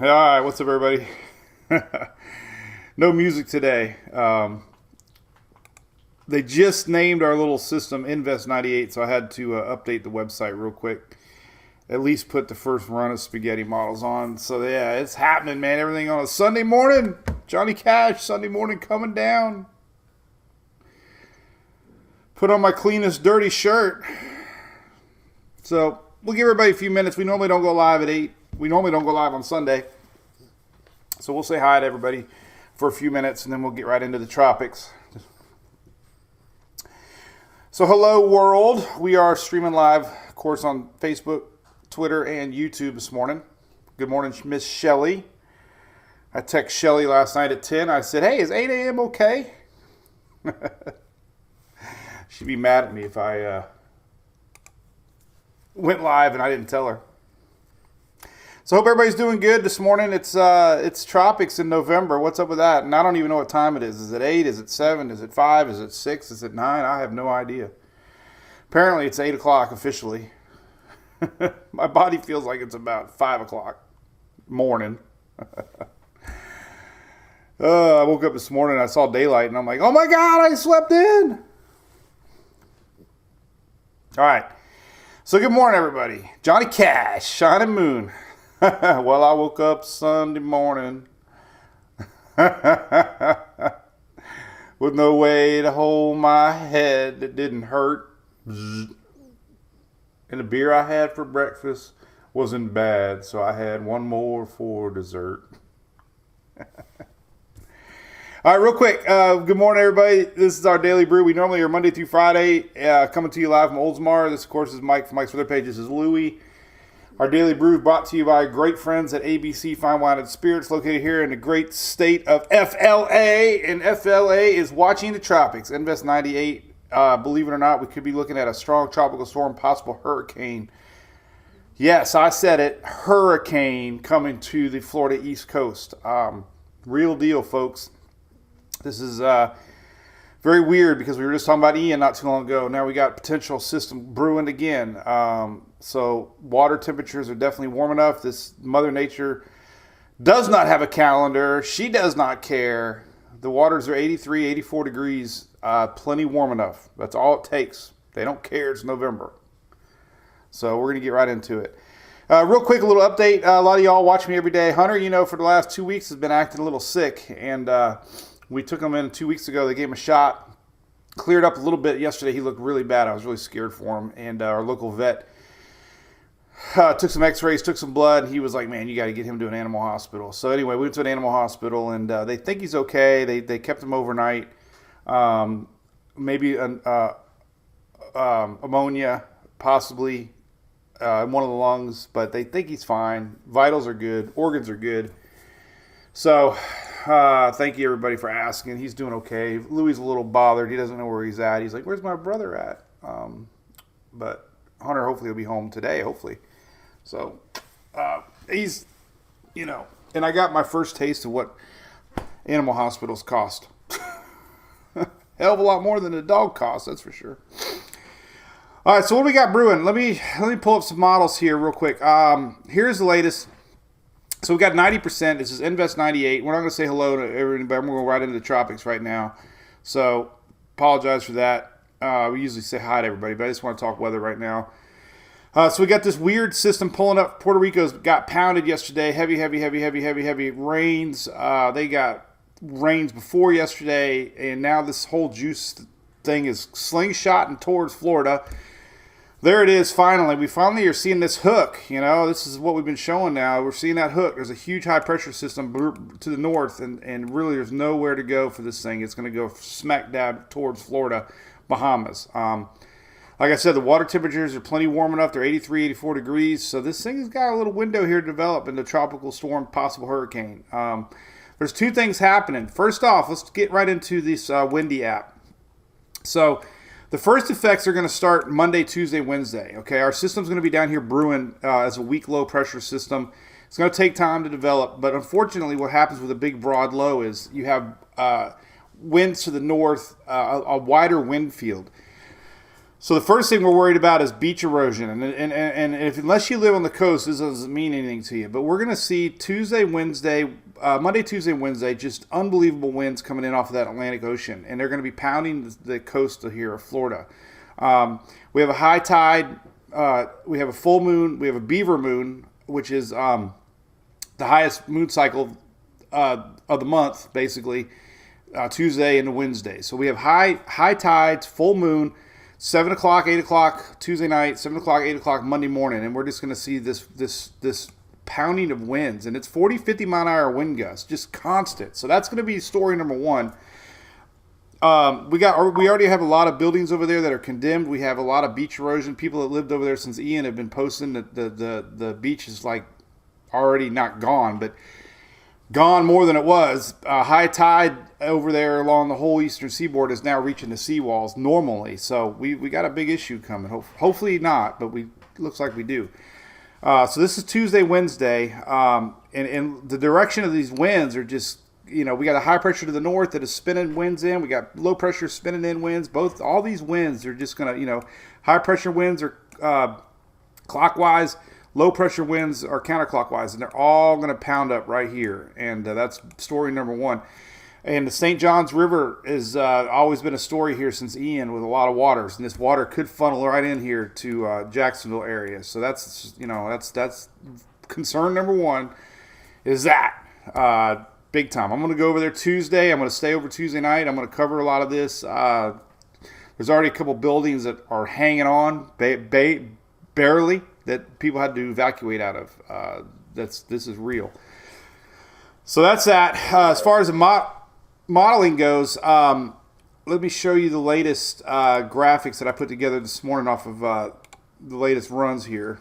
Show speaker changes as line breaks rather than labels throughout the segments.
All right, what's up, everybody? No music today. They just named our little system Invest 98, so I had to update the website real quick. At least put the first run of spaghetti models on. So, yeah, it's happening, man. Everything on a Sunday morning. Johnny Cash, Sunday morning coming down. Put on my cleanest dirty shirt. So, we'll give everybody a few minutes. We normally don't go live at 8. We normally don't go live on Sunday. So we'll say hi to everybody for a few minutes, and then we'll get right into the tropics. So hello, world. We are streaming live, of course, on Facebook, Twitter, and YouTube this morning. Good morning, Miss Shelley. I texted Shelley last night at 10. I said, hey, is 8 a.m. okay? She'd be mad at me if I went live and I didn't tell her. So hope everybody's doing good this morning. It's tropics in November. What's up with that? And I don't even know what time it is. Is it 8? Is it 7? Is it 5? Is it 6? Is it 9? I have no idea. Apparently it's 8 o'clock officially. My body feels like it's about 5 o'clock morning. I woke up this morning and I saw daylight and I'm like, oh my God, I slept in. All right. So good morning, everybody. Johnny Cash, Shining Moon. Well, I woke up Sunday morning with no way to hold my head that didn't hurt. And the beer I had for breakfast wasn't bad, so I had one more for dessert. All right, real quick. Good morning, everybody. This is our Daily Brew. We normally are Monday through Friday, coming to you live from Oldsmar. This, of course, is Mike from Mike's Weather Page. This is Louie. Our Daily Brew is brought to you by great friends at ABC Fine Wine and Spirits, located here in the great state of FLA. And FLA is watching the tropics. Invest 98. Believe it or not, we could be looking at a strong tropical storm, possible hurricane. Yes, I said it. Hurricane coming to the Florida East Coast. Real deal, folks. This is very weird because we were just talking about Ian not too long ago. Now we got potential system brewing again. So water temperatures are definitely warm enough. This Mother Nature does not have a calendar. She does not care. The waters are 83, 84 degrees. Plenty warm enough. That's all it takes. They don't care. It's November. So we're going to get right into it. Real quick, a little update. A lot of y'all watch me every day. Hunter, for the last 2 weeks has been acting a little sick. And we took him in 2 weeks ago. They gave him a shot. Cleared up a little bit yesterday. He looked really bad. I was really scared for him. And our local vet took some x-rays, took some blood. He was like, man, you got to get him to an animal hospital. So anyway, we went to an animal hospital, and they think he's okay. They kept him overnight. Maybe ammonia, possibly in one of the lungs, but they think he's fine. Vitals are good. Organs are good. So thank you, everybody, for asking. He's doing okay. Louis is a little bothered. He doesn't know where he's at. He's like, where's my brother at? But Hunter hopefully will be home today, hopefully. So he's, and I got my first taste of what animal hospitals cost. Hell of a lot more than a dog costs, that's for sure. All right, so what do we got brewing? Let me pull up some models here real quick. Here's the latest. So we got 90%. This is Invest 98. We're not going to say hello to everybody, but we're going to go right into the tropics right now. So apologize for that. We usually say hi to everybody, but I just want to talk weather right now. So we got this weird system pulling up. Puerto Rico's got pounded yesterday. Heavy rains. They got rains before yesterday, and now this whole juice thing is slingshotting towards Florida. There it is, finally. We finally are seeing this hook. This is what we've been showing now. We're seeing that hook. There's a huge high-pressure system to the north, and really there's nowhere to go for this thing. It's going to go smack dab towards Florida, Bahamas. Like I said, the water temperatures are plenty warm enough. They're 83, 84 degrees. So this thing has got a little window here to develop into tropical storm, possible hurricane. There's two things happening. First off, let's get right into this Windy app. So the first effects are going to start Monday, Tuesday, Wednesday. Okay, our system's going to be down here brewing as a weak low pressure system. It's going to take time to develop, but unfortunately what happens with a big broad low is you have winds to the north, a wider wind field. So the first thing we're worried about is beach erosion, and if unless you live on the coast, this doesn't mean anything to you. But we're going to see Monday, Tuesday, Wednesday, just unbelievable winds coming in off of that Atlantic Ocean, and they're going to be pounding the coast of here of Florida. We have a high tide, we have a full moon, we have a beaver moon, which is the highest moon cycle of the month, basically, Tuesday into Wednesday. So we have high tides, full moon. 7 o'clock, 8 o'clock Tuesday night, 7 o'clock, 8 o'clock Monday morning, and we're just going to see this pounding of winds, and it's 40, 50 mile an hour wind gusts, just constant. So that's going to be story number one. We already have a lot of buildings over there that are condemned. We have a lot of beach erosion. People that lived over there since Ian have been posting that the beach is like already not gone, but gone more than it was. High tide over there along the whole eastern seaboard is now reaching the seawalls normally. So we got a big issue coming. Hopefully not, but looks like we do. So this is Tuesday, Wednesday, and the direction of these winds are just, we got a high pressure to the north that is spinning winds in. We got low pressure spinning in winds. All these winds are just going to, high pressure winds are clockwise. Low pressure winds are counterclockwise, and they're all going to pound up right here. And that's story number one. And the St. Johns River has always been a story here since Ian with a lot of waters. And this water could funnel right in here to Jacksonville area. So that's concern number one is that big time. I'm going to go over there Tuesday. I'm going to stay over Tuesday night. I'm going to cover a lot of this. There's already a couple buildings that are hanging on barely, that people had to evacuate out of. This is real. So that's that. As far as the modeling goes, let me show you the latest graphics that I put together this morning off of the latest runs here.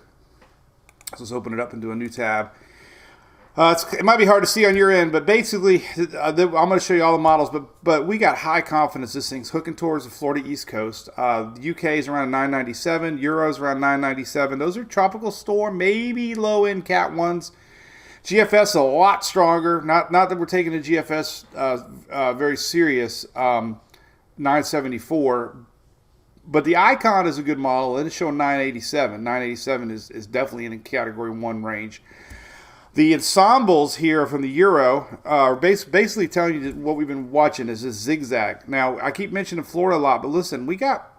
So let's open it up into a new tab. It might be hard to see on your end, but basically, I'm going to show you all the models. But we got high confidence this thing's hooking towards the Florida East Coast. The UK is around 997, Euro's around 997. Those are tropical storm, maybe low end Cat 1s. GFS is a lot stronger. Not that we're taking the GFS very serious. 974, but the Icon is a good model, and it's showing 987. 987 is definitely in the Category 1 range. The ensembles here from the Euro are basically telling you that what we've been watching is this zigzag. Now, I keep mentioning Florida a lot, but listen, we got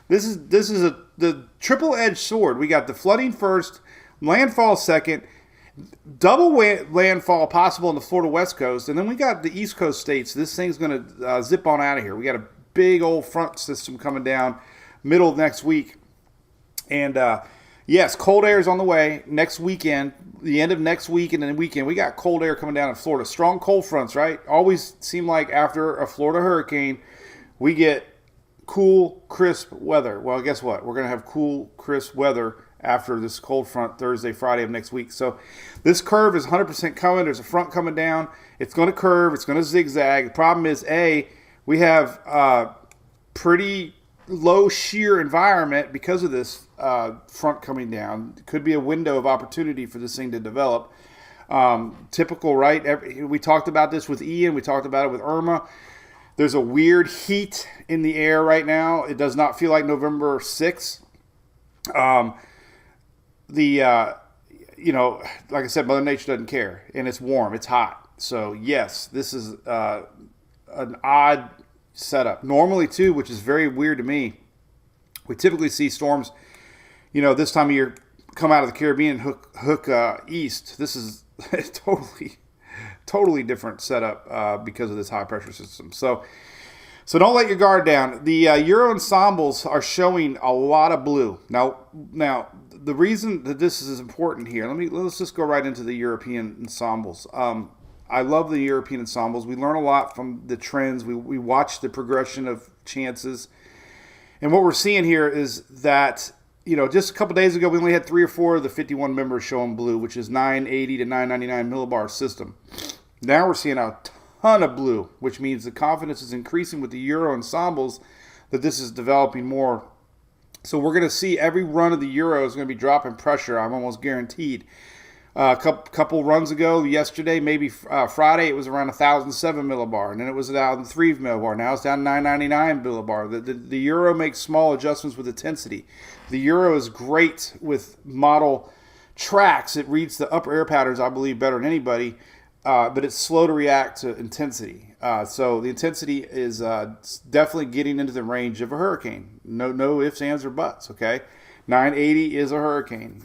this is the triple-edged sword. We got the flooding first, landfall second, double landfall possible on the Florida West Coast, and then we got the East Coast states. This thing's going to zip on out of here. We got a big old front system coming down middle of next week, and yes, cold air is on the way next weekend. The end of next week and then the weekend, we got cold air coming down in Florida. Strong cold fronts, right? Always seem like after a Florida hurricane, we get cool, crisp weather. Well, guess what? We're going to have cool, crisp weather after this cold front Thursday, Friday of next week. So this curve is 100% coming. There's a front coming down. It's going to curve. It's going to zigzag. The problem is, we have pretty low shear environment because of this front coming down. It could be a window of opportunity for this thing to develop. Typical, right? We talked about this with Ian. We talked about it with Irma. There's a weird heat in the air right now. It does not feel like November 6th. Like I said, Mother Nature doesn't care, and it's warm, it's hot. So yes, this is an odd setup. Normally too, which is very weird to me, we typically see storms, this time of year come out of the Caribbean, hook east. This is totally different setup because of this high pressure system. So don't let your guard down. The Euro ensembles are showing a lot of blue. Now the reason that this is important here, let's just go right into the European ensembles. I love the European ensembles. We learn a lot from the trends. We watch the progression of chances. And what we're seeing here is that, just a couple days ago, we only had 3 or 4 of the 51 members showing blue, which is 980 to 999 millibar system. Now we're seeing a ton of blue, which means the confidence is increasing with the Euro ensembles that this is developing more. So we're going to see every run of the Euro is going to be dropping pressure. I'm almost guaranteed. A couple runs ago, yesterday, maybe Friday, it was around 1,007 millibar, and then it was down 3 millibar. Now it's down 999 millibar. The Euro makes small adjustments with intensity. The Euro is great with model tracks. It reads the upper air patterns, I believe, better than anybody, but it's slow to react to intensity. So the intensity is definitely getting into the range of a hurricane. No ifs, ands, or buts. Okay, 980 is a hurricane.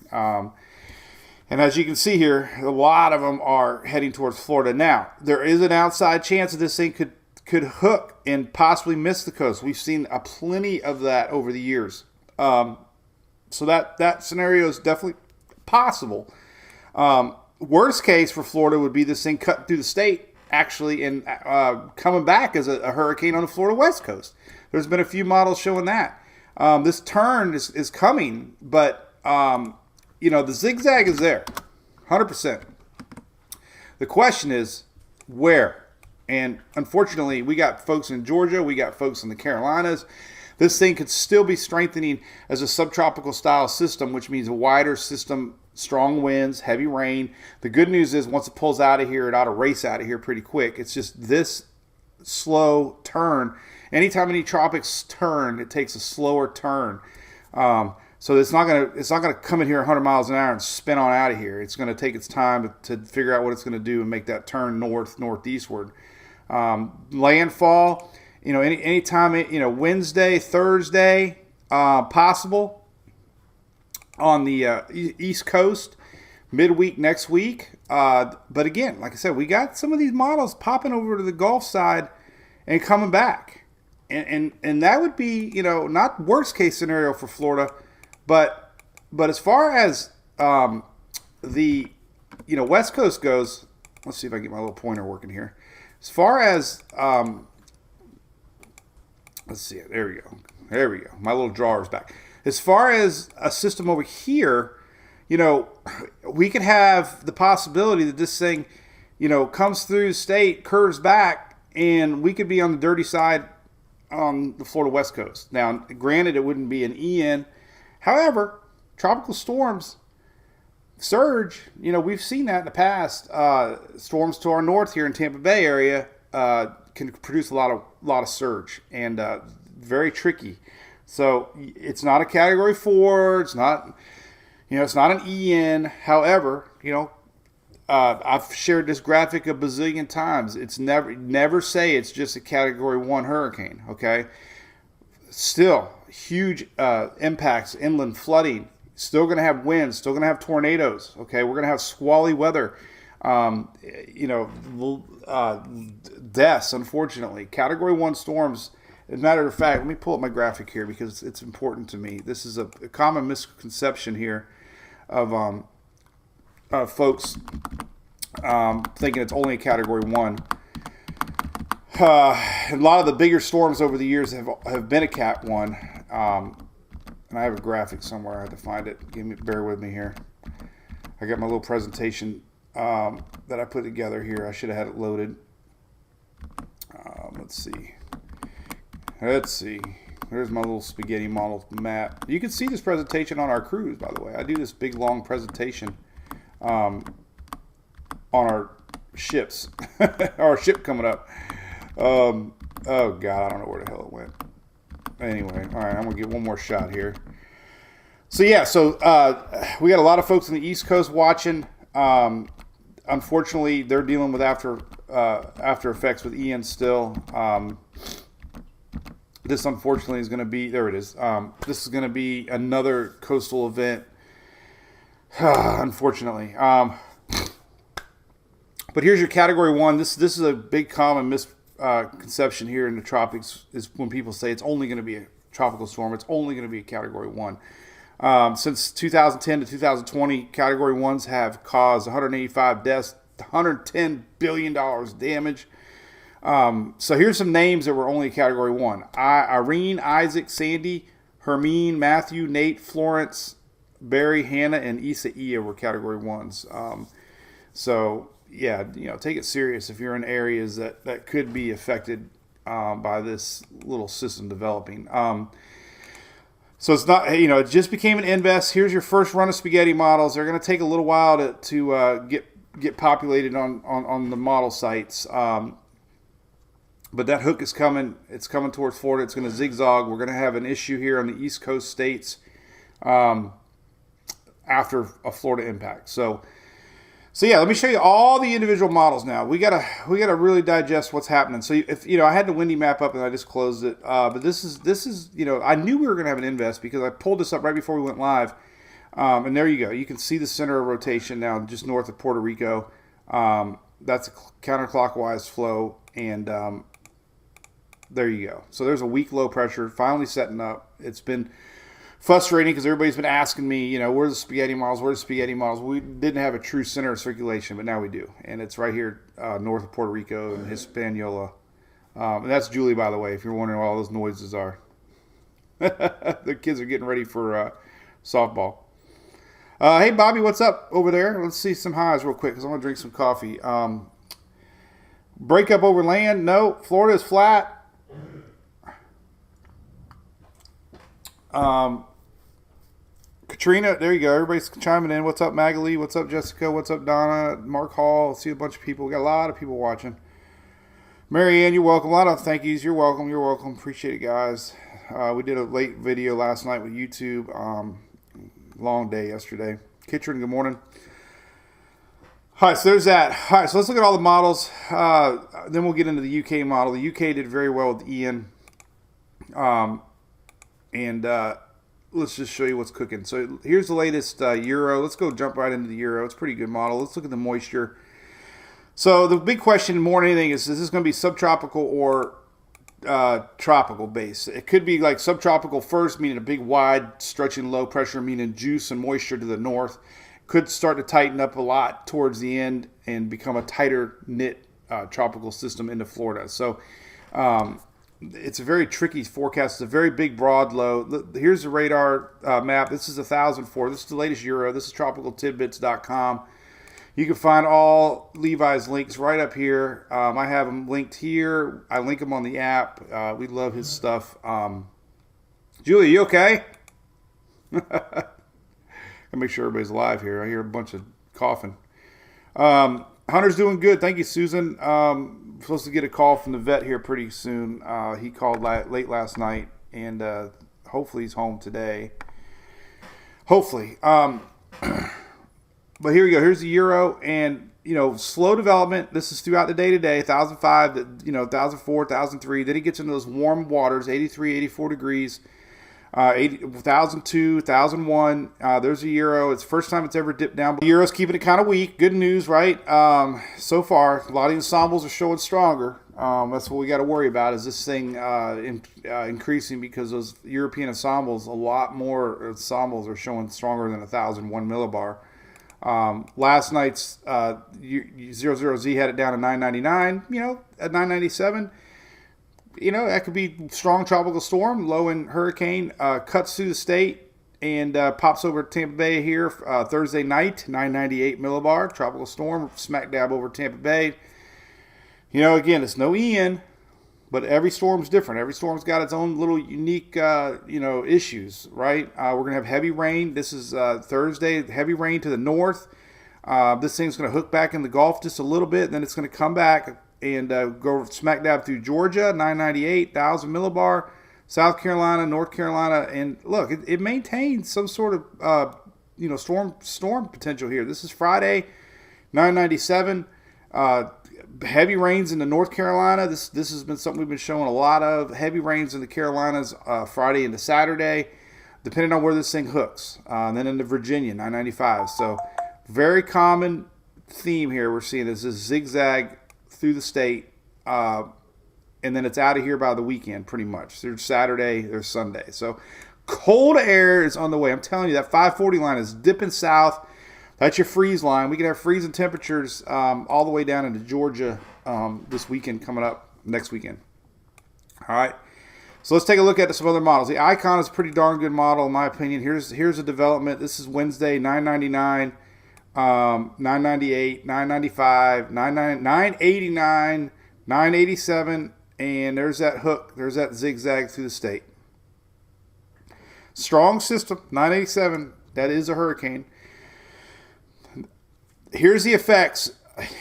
And as you can see here, a lot of them are heading towards Florida. Now, there is an outside chance that this thing could hook and possibly miss the coast. We've seen plenty of that over the years. So that scenario is definitely possible. Worst case for Florida would be this thing cutting through the state, actually, and coming back as a hurricane on the Florida West Coast. There's been a few models showing that. This turn is coming, but... the zigzag is there, 100%. The question is, where? And unfortunately, we got folks in Georgia, we got folks in the Carolinas. This thing could still be strengthening as a subtropical style system, which means a wider system, strong winds, heavy rain. The good news is once it pulls out of here, it ought to race out of here pretty quick. It's just this slow turn. Anytime any tropics turn, it takes a slower turn. So it's not gonna come in here 100 miles an hour and spin on out of here. It's gonna take its time to figure out what it's gonna do and make that turn northeastward. Landfall, anytime Wednesday, Thursday, possible on the East Coast, midweek next week. But again, like I said, we got some of these models popping over to the Gulf side and coming back, and that would be not worst case scenario for Florida. But as far as the West Coast goes, let's see if I can get my little pointer working here. As far as let's see it. There we go. My little drawer's back. As far as a system over here, we could have the possibility that this thing, comes through the state, curves back, and we could be on the dirty side on the Florida West Coast. Now, granted, it wouldn't be an EN. However, tropical storms surge. We've seen that in the past. Storms to our north here in Tampa Bay area can produce a lot of surge and very tricky. So it's not a Category 4. It's not it's not an EN. However, I've shared this graphic a bazillion times. It's never say it's just a Category 1 hurricane. Okay, still. Huge impacts, inland flooding, still going to have winds, still going to have tornadoes. Okay, we're going to have squally weather, deaths, unfortunately. Category 1 storms, as a matter of fact, let me pull up my graphic here because it's important to me. This is a common misconception here of folks thinking it's only a Category 1. A lot of the bigger storms over the years have been a Cat 1. And I have a graphic somewhere. I have to find it. Bear with me here. I got my little presentation that I put together here. I should have had it loaded. Let's see. There's my little spaghetti model map. You can see this presentation on our cruise, by the way. I do this big, long presentation on our ships. Our ship coming up. Oh, God, I don't know where the hell it went. Anyway, all right, I'm going to get one more shot here. So, yeah, we got a lot of folks on the East Coast watching. Unfortunately, they're dealing with after effects with Ian still. This, unfortunately, is going to be, there it is. This is going to be another coastal event, unfortunately. But here's your Category 1. This is a big common misconception here in the tropics is when people say it's only going to be a tropical storm. It's only going to be a Category 1. Since 2010 to 2020, Category 1s have caused 185 deaths, $110 billion damage. So here's some names that were only Category 1. Irene, Isaac, Sandy, Hermine, Matthew, Nate, Florence, Barry, Hannah, and Issa Ia were Category 1s. So, yeah, take it serious if you're in areas that could be affected by this little system developing. So it's not, it just became an invest. Here's your first run of spaghetti models. They're going to take a little while to get populated on the model sites. But that hook is coming. It's coming towards Florida. It's going to zigzag. We're going to have an issue here on the East Coast states after a Florida impact. So yeah, let me show you all the individual models now. We gotta really digest what's happening. So if I had the windy map up and I just closed it, but this is I knew we were going to have an invest because I pulled this up right before we went live, and there you go. You can see the center of rotation now, just north of Puerto Rico. That's a counterclockwise flow, and there you go. So there's a weak low pressure finally setting up. It's been frustrating because everybody's been asking me, where's the spaghetti models? Where's the spaghetti models? We didn't have a true center of circulation, but now we do. And it's right here north of Puerto Rico and Hispaniola. And that's Julie, by the way, if you're wondering what all those noises are. The kids are getting ready for softball. Hey, Bobby, what's up over there? Let's see some highs real quick because I'm going to drink some coffee. Breakup over land? No. Florida is flat. Katrina, there you go. Everybody's chiming in. What's up, Magali? What's up, Jessica? What's up, Donna? Mark Hall. See a bunch of people. We got a lot of people watching. Marianne, you're welcome. A lot of thank yous. You're welcome. You're welcome. Appreciate it, guys. We did a late video last night with YouTube. Long day yesterday. Kitchen, good morning. All right, so there's that. All right, so let's look at all the models. Then we'll get into the UK model. The UK did very well with Ian. And let's just show you what's cooking. So here's the latest Euro. Let's go jump right into the Euro. It's a pretty good model. Let's look at the moisture. So the big question more than anything is this going to be subtropical or tropical base? It could be like subtropical first, meaning a big wide stretching low pressure, meaning juice and moisture to the north. Could start to tighten up a lot towards the end and become a tighter knit tropical system into Florida. So it's a very tricky forecast. It's a very big, broad low. Here's the radar map. This is 1004. This is the latest Euro. This is tropicaltidbits.com. You can find all Levi's links right up here. I have them linked here. I link them on the app. We love his stuff. Julie, you okay? I'll make sure everybody's alive here. I hear a bunch of coughing. Hunter's doing good. Thank you, Susan. Supposed to get a call from the vet here pretty soon. He called late last night, and hopefully he's home today. Hopefully. But here we go. Here's the Euro, and slow development. This is throughout the day today. 1005, 1004, 1003. Then he gets into those warm waters, 83, 84 degrees. 1002, 1001. There's a Euro. It's the first time it's ever dipped down. The Euro's keeping it kind of weak. Good news, right? So far, a lot of the ensembles are showing stronger. That's what we got to worry about. Is this thing increasing because those European ensembles? A lot more ensembles are showing stronger than 1001 millibar. Last night's 00Z had it down to 999. At 997. That could be strong tropical storm, low in hurricane, cuts through the state and pops over Tampa Bay here Thursday night, 998 millibar, tropical storm, smack dab over Tampa Bay. Again, it's no Ian, but every storm's different. Every storm's got its own little unique, issues, right? We're going to have heavy rain. This is Thursday, heavy rain to the north. This thing's going to hook back in the Gulf just a little bit, then it's going to come back and go smack dab through Georgia, 998, 1,000 millibar, South Carolina, North Carolina, and look, it maintains some sort of storm potential here. This is Friday, 997. Heavy rains into North Carolina. This has been something we've been showing a lot of. Heavy rains in the Carolinas Friday into Saturday, depending on where this thing hooks. And then into Virginia, 995. So very common theme here we're seeing is this zigzag through the state, and then it's out of here by the weekend, pretty much. There's Saturday, there's Sunday. So cold air is on the way. I'm telling you, that 540 line is dipping south. That's your freeze line. We can have freezing temperatures all the way down into Georgia this weekend coming up, next weekend. All right. So let's take a look at some other models. The Icon is a pretty darn good model, in my opinion. Here's a development. This is Wednesday, 999. 998, 995, 989, 987, and there's that hook. There's that zigzag through the state. Strong system, 987. That is a hurricane. Here's the effects,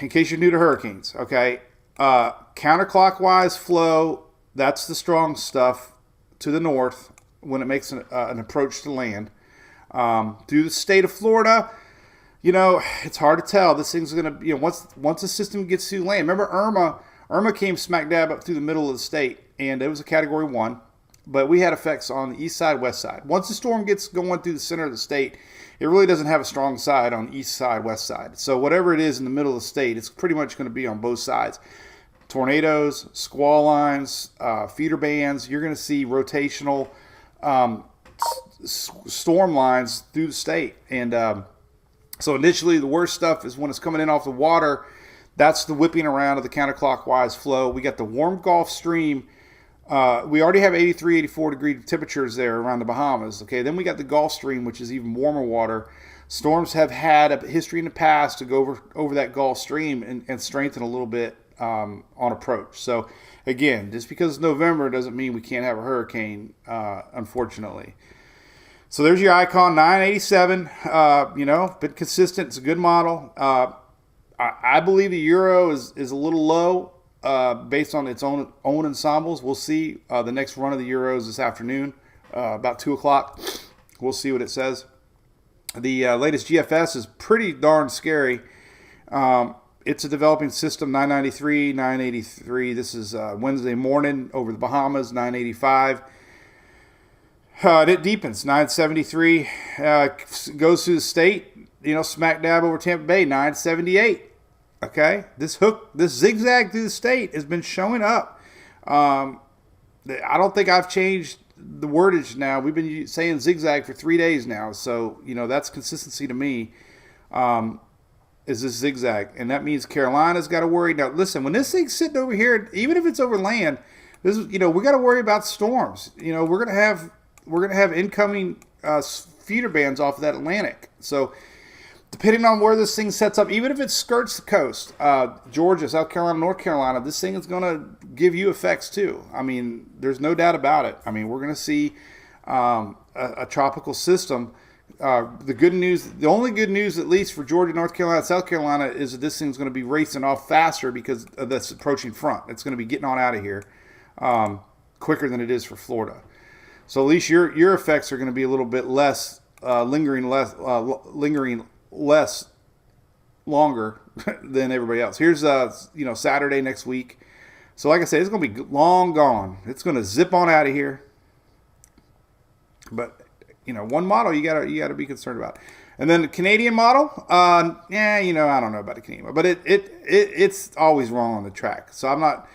in case you're new to hurricanes, okay? Counterclockwise flow, that's the strong stuff to the north when it makes an approach to land. Through the state of Florida, it's hard to tell. This thing's going to, once the system gets to land. Remember Irma came smack dab up through the middle of the state, and it was a Category 1. But we had effects on the east side, west side. Once the storm gets going through the center of the state, it really doesn't have a strong side on east side, west side. So whatever it is in the middle of the state, it's pretty much going to be on both sides. Tornadoes, squall lines, feeder bands. You're going to see rotational storm lines through the state. And so initially, the worst stuff is when it's coming in off the water. That's the whipping around of the counterclockwise flow. We got the warm Gulf Stream. We already have 83, 84 degree temperatures there around the Bahamas. Okay, then we got the Gulf Stream, which is even warmer water. Storms have had a history in the past to go over that Gulf Stream and strengthen a little bit on approach. So again, just because it's November doesn't mean we can't have a hurricane, unfortunately. So there's your icon, 987. Been consistent. It's a good model. I believe the euro is a little low. Based on its own ensembles. We'll see the next run of the Euros this afternoon, about 2 o'clock. We'll see what it says. The latest GFS is pretty darn scary. It's a developing system, 993, 983. This is Wednesday morning over the Bahamas, 985. It deepens, 973. Goes through the state, smack dab over Tampa Bay, 978. Okay, this zigzag through the state has been showing up. I don't think I've changed the wordage now. We've been saying zigzag for 3 days now, so that's consistency to me. Is this zigzag, and that means Carolina's got to worry. Now, listen, when this thing's sitting over here, even if it's over land, this is we got to worry about storms. We're gonna have incoming feeder bands off of that Atlantic, so. Depending on where this thing sets up, even if it skirts the coast, Georgia, South Carolina, North Carolina, this thing is going to give you effects too. I mean, there's no doubt about it. I mean, we're going to see a tropical system. The only good news, at least for Georgia, North Carolina, South Carolina, is that this thing's going to be racing off faster because of this approaching front. It's going to be getting on out of here quicker than it is for Florida. So at least your effects are going to be a little bit less lingering longer than everybody else. Here's Saturday next week. So like I said, it's going to be long gone. It's going to zip on out of here. But one model you got to be concerned about. And then the Canadian model, I don't know about the Canadian, but it's always wrong on the track. So I'm not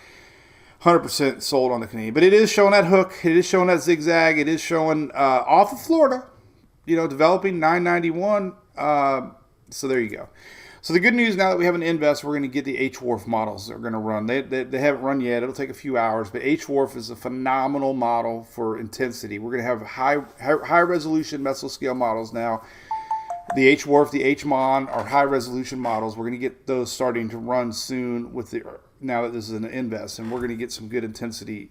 100% sold on the Canadian, but it is showing that hook. It is showing that zigzag. It is showing off of Florida, developing 991. So there you go. So the good news now that we have an invest, we're going to get the H-Wharf models that are going to run. They haven't run yet. It'll take a few hours, but H-Wharf is a phenomenal model for intensity. We're going to have high resolution mesoscale models now. The H-Wharf, the H-Mon are high resolution models. We're going to get those starting to run soon now that this is an invest, and we're going to get some good intensity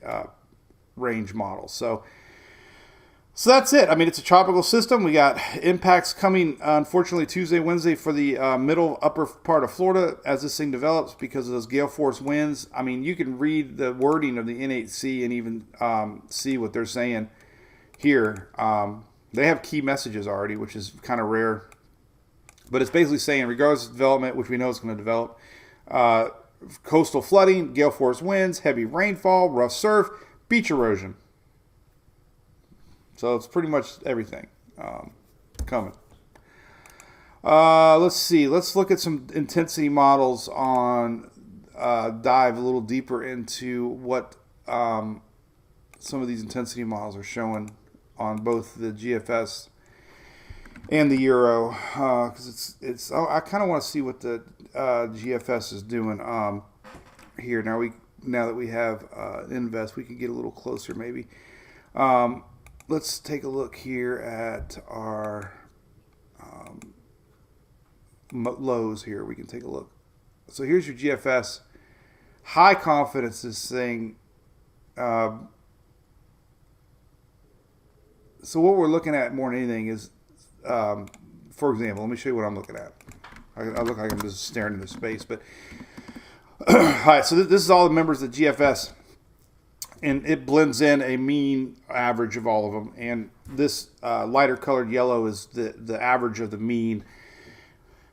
range models. So that's it. I mean, it's a tropical system. We got impacts coming, unfortunately, Tuesday, Wednesday for the middle upper part of Florida as this thing develops because of those gale force winds. I mean, you can read the wording of the N8C and even see what they're saying here. They have key messages already, which is kind of rare. But it's basically saying, regardless of development, which we know it's going to develop, coastal flooding, gale force winds, heavy rainfall, rough surf, beach erosion. So it's pretty much everything coming. Let's see. Let's look at some intensity models on dive a little deeper into what some of these intensity models are showing on both the GFS and the Euro, because I kind of want to see what the GFS is doing here. Now that we have Invest, we can get a little closer maybe. Let's take a look here at our lows here. We can take a look. So here's your GFS. High confidence is saying So what we're looking at more than anything is, for example, let me show you what I'm looking at. I look like I'm just staring into space, but all right. So this is all the members of GFS, and it blends in a mean average of all of them. And this lighter colored yellow is the average of the mean.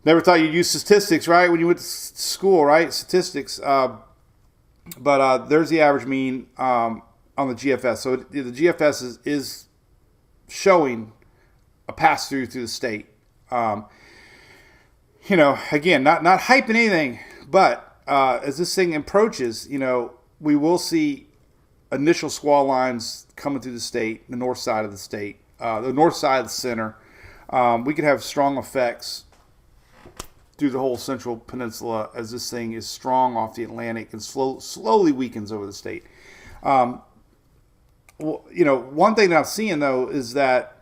Never thought you'd use statistics, right? When you went to school, right? Statistics. But there's the average mean on the GFS. So the GFS is showing a pass through the state. Again, not hyping anything, but as this thing approaches, we will see initial squall lines coming through the state, the north side of the state, the north side of the center. We could have strong effects through the whole central peninsula as this thing is strong off the Atlantic and slowly weakens over the state. One thing that I'm seeing, though, is that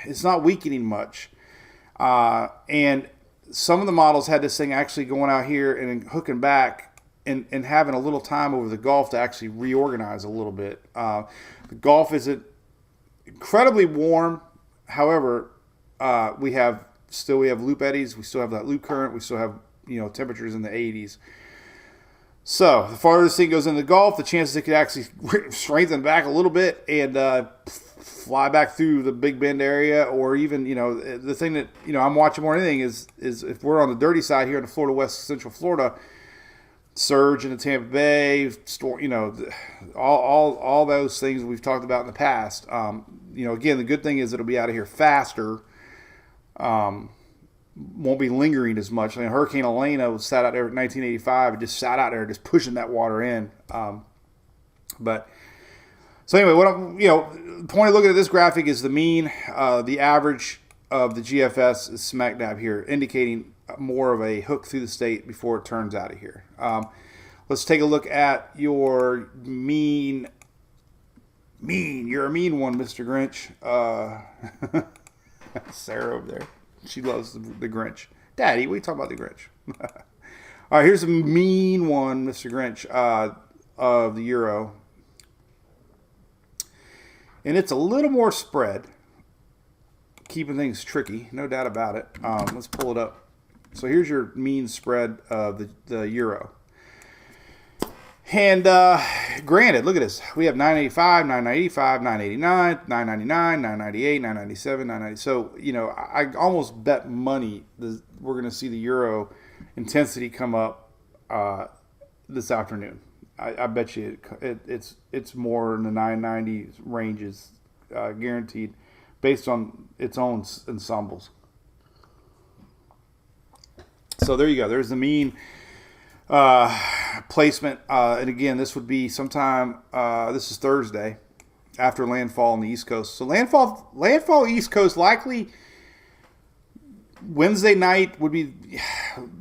it's not weakening much. And some of the models had this thing actually going out here and hooking back and having a little time over the Gulf to actually reorganize a little bit. The Gulf isn't incredibly warm. However, we have loop eddies. We still have that loop current. We still have, temperatures in the 80s. So the farther this thing goes into the Gulf, the chances it could actually strengthen back a little bit and fly back through the Big Bend area, or even, the thing that, I'm watching more than anything is if we're on the dirty side here in the Florida, West Central Florida, surge into Tampa Bay, all those things we've talked about in the past. Again, the good thing is it'll be out of here faster. Won't be lingering as much. Hurricane Elena was sat out there in 1985. It just sat out there, just pushing that water in. So anyway, the point of looking at this graphic is the mean, the average of the GFS is smack dab here, indicating more of a hook through the state before it turns out of here. Let's take a look at your mean. You're a mean one, Mr. Grinch. Sarah over there. She loves the Grinch. Daddy, what are you talking about the Grinch? All right, here's a mean one, Mr. Grinch, of the euro. And it's a little more spread, keeping things tricky, no doubt about it. Let's pull it up. So here's your mean spread of the euro. And granted, look at this. We have 985, 985, 989, 999, 998, 997, 990. So, I almost bet money that we're going to see the euro intensity come up this afternoon. I bet you it's more in the 990 ranges, guaranteed, based on its own ensembles. So there you go. There's the mean placement, and again, this would be sometime. This is Thursday after landfall on the East Coast. So landfall East Coast likely Wednesday night would be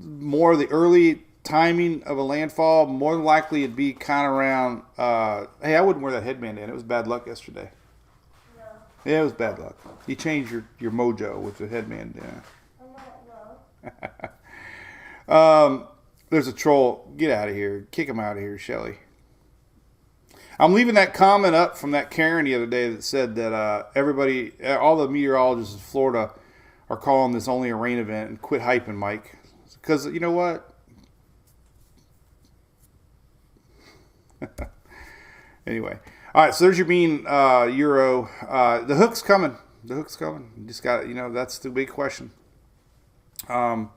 more of the early timing of a landfall. More than likely, it'd be kind of around. Hey, I wouldn't wear that headband in. It was bad luck yesterday. No. Yeah, it was bad luck. You changed your mojo with the headband. Yeah. There's a troll. Get out of here. Kick him out of here, Shelly. I'm leaving that comment up from that Karen the other day that said that all the meteorologists in Florida are calling this only a rain event, and quit hyping, Mike. Because you know what? Anyway. All right, so there's your mean euro. The hook's coming. You just got that's the big question. For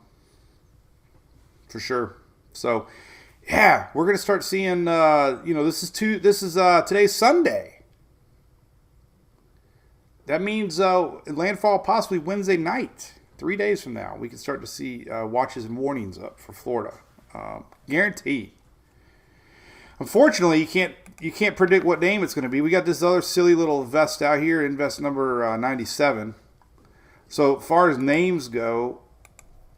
sure. So, yeah, we're gonna start seeing. This is today's Sunday. That means landfall possibly Wednesday night. 3 days from now, we can start to see watches and warnings up for Florida. Guaranteed. Unfortunately, you can't predict what name it's going to be. We got this other silly little vest out here, invest number 97. So, as far as names go,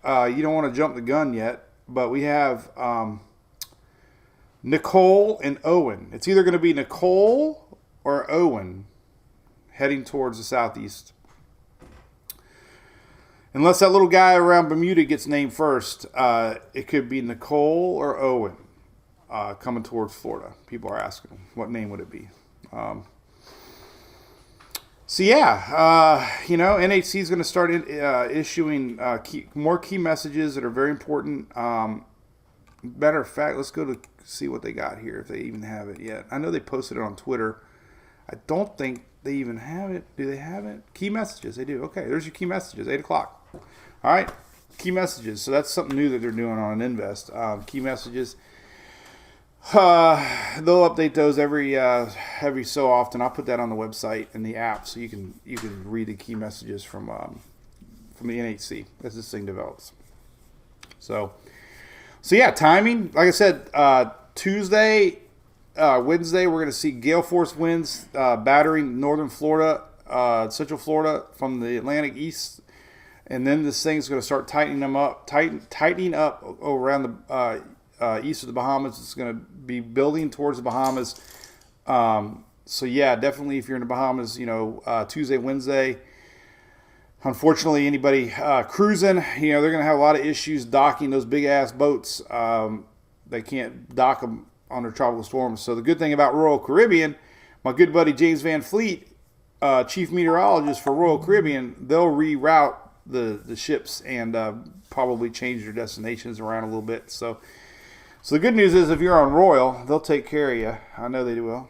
you don't want to jump the gun yet. But we have Nicole and Owen. It's either going to be Nicole or Owen heading towards the southeast. Unless that little guy around Bermuda gets named first, it could be Nicole or Owen coming towards Florida. People are asking, what name would it be? So yeah, NHC is going to start issuing more key messages that are very important. Matter of fact, let's go to see what they got here, if they even have it yet. I know they posted it on Twitter. I don't think they even have it. Do they have it? Key messages. They do. Okay, there's your key messages, 8 o'clock. All right, key messages. So that's something new that they're doing on an Invest. Key messages. They'll update those every so often. I'll put that on the website and the app so you can read the key messages from the NHC as this thing develops. So yeah, timing. Like I said, Tuesday, Wednesday, we're going to see gale force winds battering northern Florida, central Florida from the Atlantic east, and then this thing's going to start tightening up around the east of the Bahamas. It's going to be building towards the Bahamas. So yeah, definitely if you're in the Bahamas, Tuesday, Wednesday. Unfortunately, anybody cruising, they're going to have a lot of issues docking those big ass boats. They can't dock them under tropical storms. So the good thing about Royal Caribbean, my good buddy James Van Fleet, chief meteorologist for Royal Caribbean, they'll reroute the ships and probably change their destinations around a little bit. So the good news is if you're on Royal, they'll take care of you. I know they will.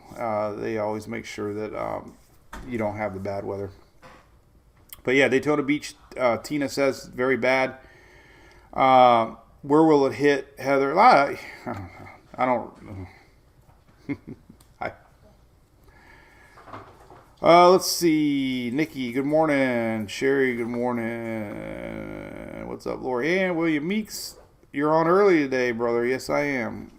They always make sure that you don't have the bad weather. But yeah, Daytona Beach, Tina says, very bad. Where will it hit, Heather? I don't let's see. Nikki, good morning. Sherry, good morning. What's up, Lori Ann? William Meeks, you're on early today, brother. Yes, I am.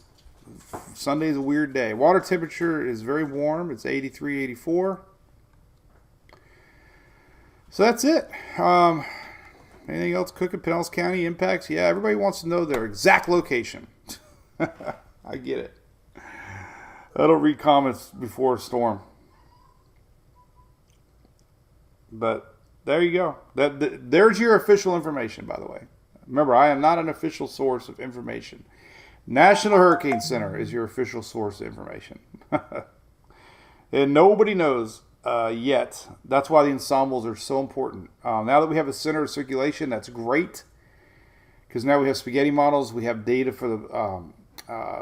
Sunday's a weird day. Water temperature is very warm. It's 83, 84. So that's it. Anything else cooking? Pinellas County impacts? Yeah, everybody wants to know their exact location. I get it. I don't read comments before a storm. But there you go. There's your official information, by the way. Remember, I am not an official source of information. National Hurricane Center is your official source of information. And nobody knows yet. That's why the ensembles are so important. Now that we have a center of circulation, that's great. Because now we have spaghetti models. We have data for the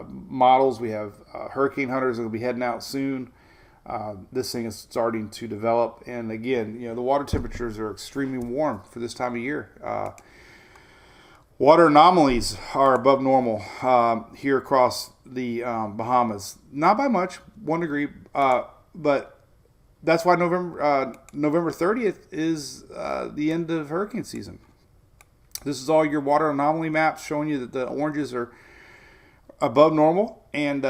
models. We have hurricane hunters that will be heading out soon. This thing is starting to develop. And again, the water temperatures are extremely warm for this time of year. Water anomalies are above normal here across the Bahamas. Not by much, 1 degree, but that's why November 30th is the end of hurricane season. This is all your water anomaly maps showing you that the oranges are above normal, and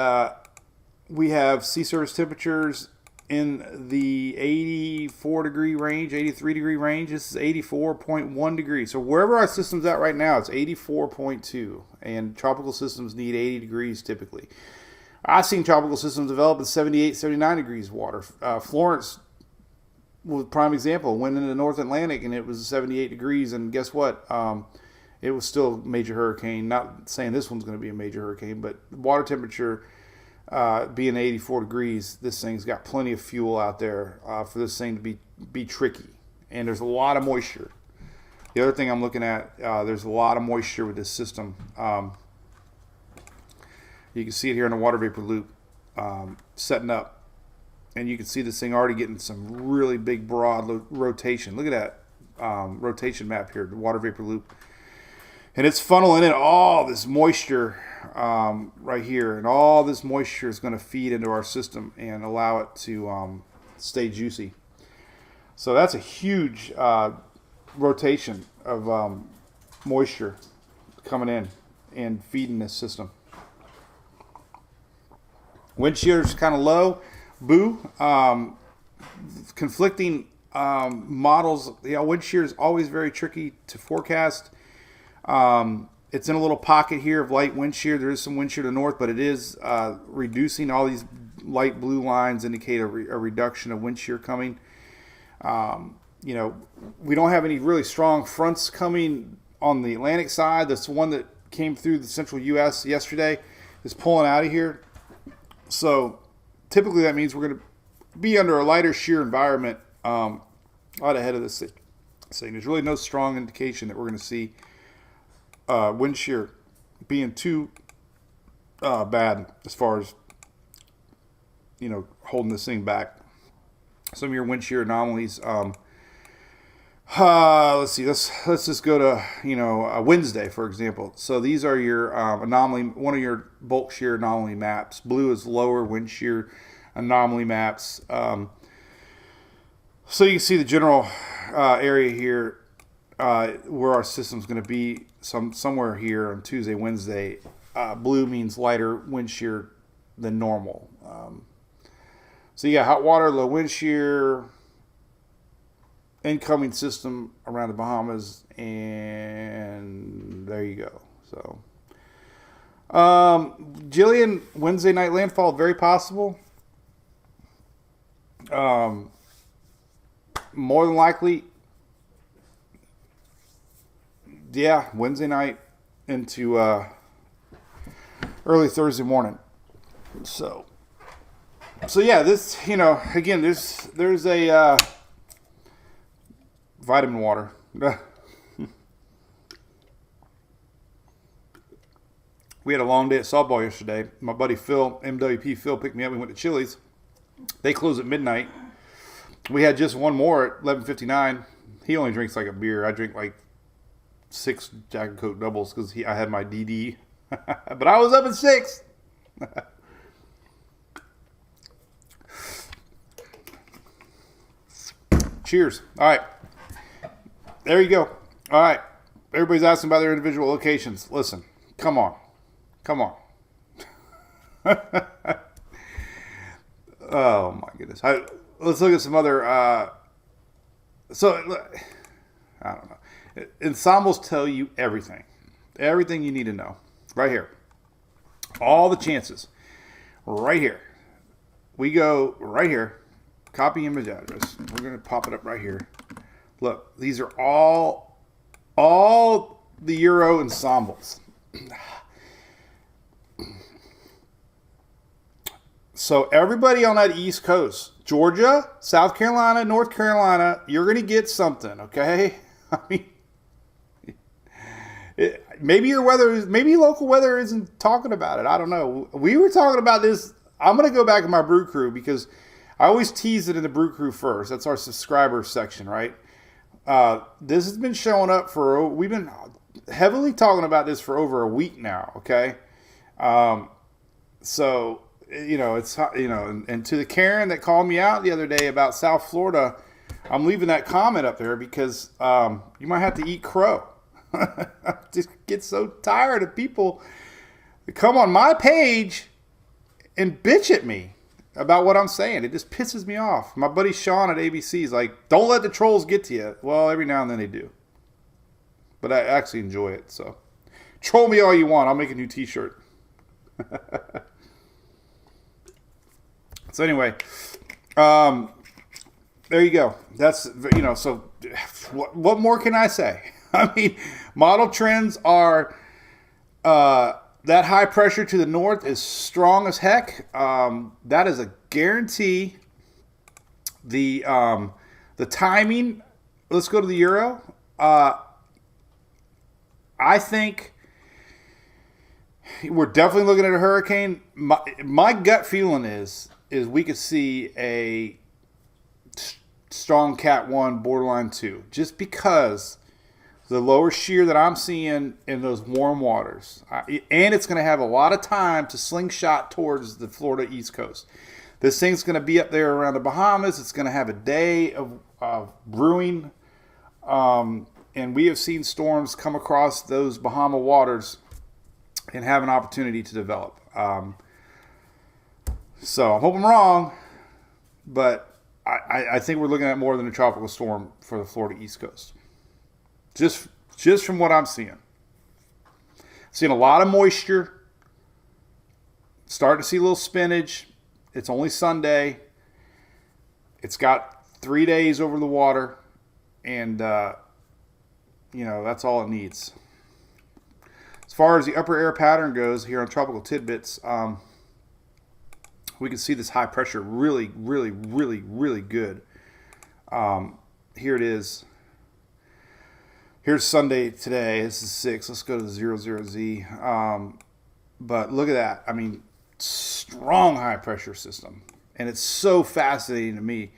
we have sea surface temperatures in the 84 degree range, 83 degree range. This is 84.1 degrees. So wherever our system's at right now, it's 84.2, and tropical systems need 80 degrees typically. I've seen tropical systems develop at 78, 79 degrees water. Florence was a prime example. Went into the North Atlantic and it was 78 degrees, and guess what? It was still a major hurricane. Not saying this one's going to be a major hurricane, but water temperature being 84 degrees, this thing's got plenty of fuel out there for this thing to be tricky. And there's a lot of moisture. The other thing I'm looking at, there's a lot of moisture with this system. You can see it here in the water vapor loop setting up. And you can see this thing already getting some really big, broad rotation. Look at that rotation map here, the water vapor loop. And it's funneling in all this moisture right here. And all this moisture is going to feed into our system and allow it to stay juicy. So that's a huge rotation of moisture coming in and feeding this system. Wind shear's kind of low. Boo. Conflicting models. Wind shear is always very tricky to forecast. It's in a little pocket here of light wind shear. There is some wind shear to the north, but it is reducing. All these light blue lines indicate a reduction of wind shear coming. We don't have any really strong fronts coming on the Atlantic side. That's the one that came through the central U.S. yesterday is pulling out of here. So typically that means we're going to be under a lighter shear environment A lot ahead of this thing. There's really no strong indication that we're going to see wind shear being too bad as far as holding this thing back. Some of your wind shear anomalies. Let's see. Let's just go to Wednesday, for example. So these are your anomaly. One of your bulk shear anomaly maps. Blue is lower wind shear anomaly maps. So you can see the general area here where our system's going to be somewhere here on Tuesday, Wednesday. Blue means lighter wind shear than normal. So you got hot water, low wind shear, incoming system around the Bahamas, and there you go. So Jillian, Wednesday night landfall, very possible. More than likely, yeah, Wednesday night into early Thursday morning. So yeah, this, again, there's a vitamin water. We had a long day at softball yesterday. My buddy Phil, MWP Phil, picked me up. We went to Chili's. They close at midnight. We had just one more at 11:59. He only drinks like a beer. I drink like 6 Jack and Coke doubles because I had my DD. But I was up at 6. Cheers. All right. There you go. All right. Everybody's asking about their individual locations. Listen. Come on. Oh, my goodness. Let's look at some other... I don't know. Ensembles tell you everything. Everything you need to know. Right here. All the chances. Right here. We go right here. Copy image address. We're going to pop it up right here. Look, these are all the Euro ensembles. So everybody on that East Coast, Georgia, South Carolina, North Carolina, you're going to get something, okay? I mean, maybe local weather isn't talking about it. I don't know. We were talking about this. I'm going to go back to my brew crew because I always tease it in the brew crew first. That's our subscriber section, right? This has been showing up we've been heavily talking about this for over a week now, okay? So, it's, and to the Karen that called me out the other day about South Florida, I'm leaving that comment up there because you might have to eat crow. I just get so tired of people that come on my page and bitch at me about what I'm saying. It just pisses me off. My buddy Sean at ABC is like, don't let the trolls get to you. Well, every now and then they do. But I actually enjoy it. So troll me all you want. I'll make a new t-shirt. So anyway, there you go. That's, so what more can I say? I mean, model trends are that high pressure to the north is strong as heck. That is a guarantee. The timing. Let's go to the Euro. I think we're definitely looking at a hurricane. My gut feeling is we could see a strong Cat 1, borderline 2, just because the lower shear that I'm seeing in those warm waters. And it's going to have a lot of time to slingshot towards the Florida East Coast. This thing's going to be up there around the Bahamas. It's going to have a day of brewing. And we have seen storms come across those Bahama waters and have an opportunity to develop. So I hope I'm wrong, but I think we're looking at more than a tropical storm for the Florida East Coast. Just from what I'm seeing. Seeing a lot of moisture. Starting to see a little spinach. It's only Sunday. It's got 3 days over the water. And, that's all it needs. As far as the upper air pattern goes here on Tropical Tidbits, we can see this high pressure really, really, really, really good Here it is. Here's Sunday today. This is 6. Let's go to the 00Z. But look at that. I mean, strong high pressure system. And it's so fascinating to me.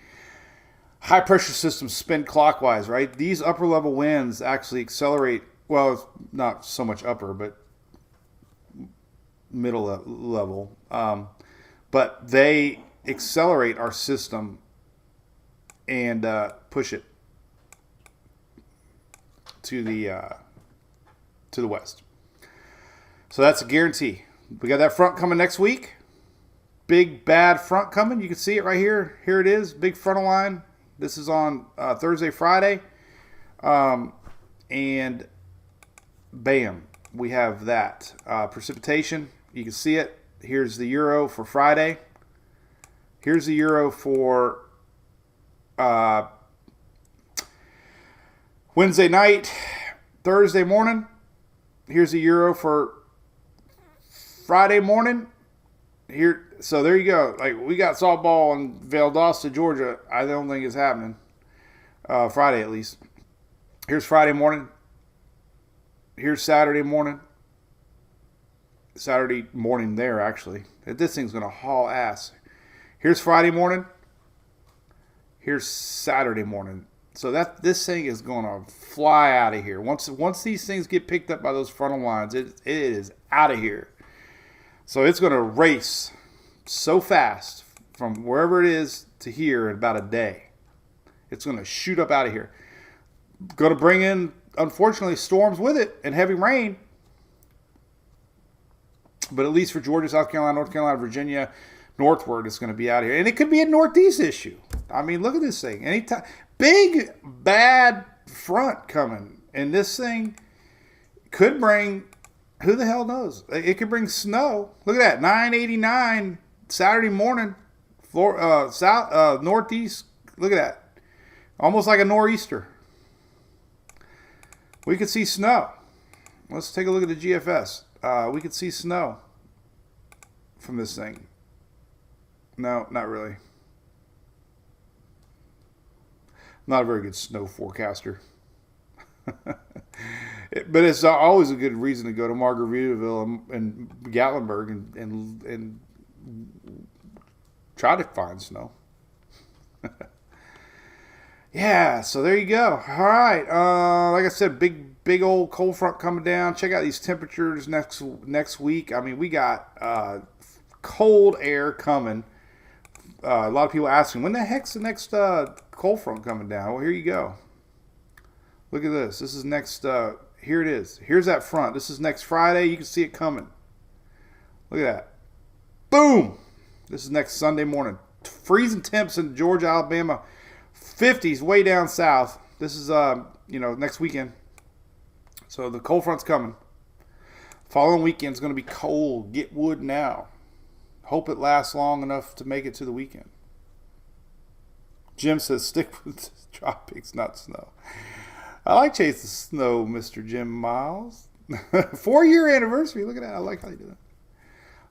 High pressure systems spin clockwise, right? These upper level winds actually accelerate. Well, it's not so much upper, but middle level. But they accelerate our system and push it to the west. So that's a guarantee. We got that front coming next week. Big bad front coming. You can see it right here. Here it is. Big frontal line. This is on Thursday, Friday. And bam, we have that. Precipitation. You can see it. Here's the Euro for Friday. Here's the Euro for Wednesday night, Thursday morning. Here's the Euro for Friday morning. Here, so there you go. Like, we got softball in Valdosta, Georgia. I don't think it's happening. Friday at least. Here's Friday morning. Here's Saturday morning. Saturday morning there, actually. This thing's going to haul ass. Here's Friday morning. Here's Saturday morning. So this thing is going to fly out of here. Once these things get picked up by those frontal lines, it is out of here. So it's going to race so fast from wherever it is to here in about a day. It's going to shoot up out of here. Going to bring in, unfortunately, storms with it and heavy rain. But at least for Georgia, South Carolina, North Carolina, Virginia, northward, it's going to be out here. And it could be a northeast issue. I mean, look at this thing. Anytime, big, bad front coming. And this thing could bring, who the hell knows? It could bring snow. Look at that, 989 Saturday morning, northeast. Look at that. Almost like a nor'easter. We could see snow. Let's take a look at the GFS. We could see snow from this thing. No, not really. Not a very good snow forecaster. But it's always a good reason to go to Margaritaville and Gatlinburg and try to find snow. Yeah, so there you go. All right. Like I said, big old cold front coming down. Check out these temperatures next week. I mean, we got cold air coming. A lot of people asking, when the heck's the next cold front coming down? Well, here you go. Look at this. This is next. Here it is. Here's that front. This is next Friday. You can see it coming. Look at that. Boom. This is next Sunday morning. Freezing temps in Georgia, Alabama. 50s way down south. This is next weekend. So the cold front's coming. Following weekend's going to be cold. Get wood now. Hope it lasts long enough to make it to the weekend. Jim says stick with tropics, not snow. I like chasing snow, Mr. Jim Miles. 4-year anniversary. Look at that. I like how you do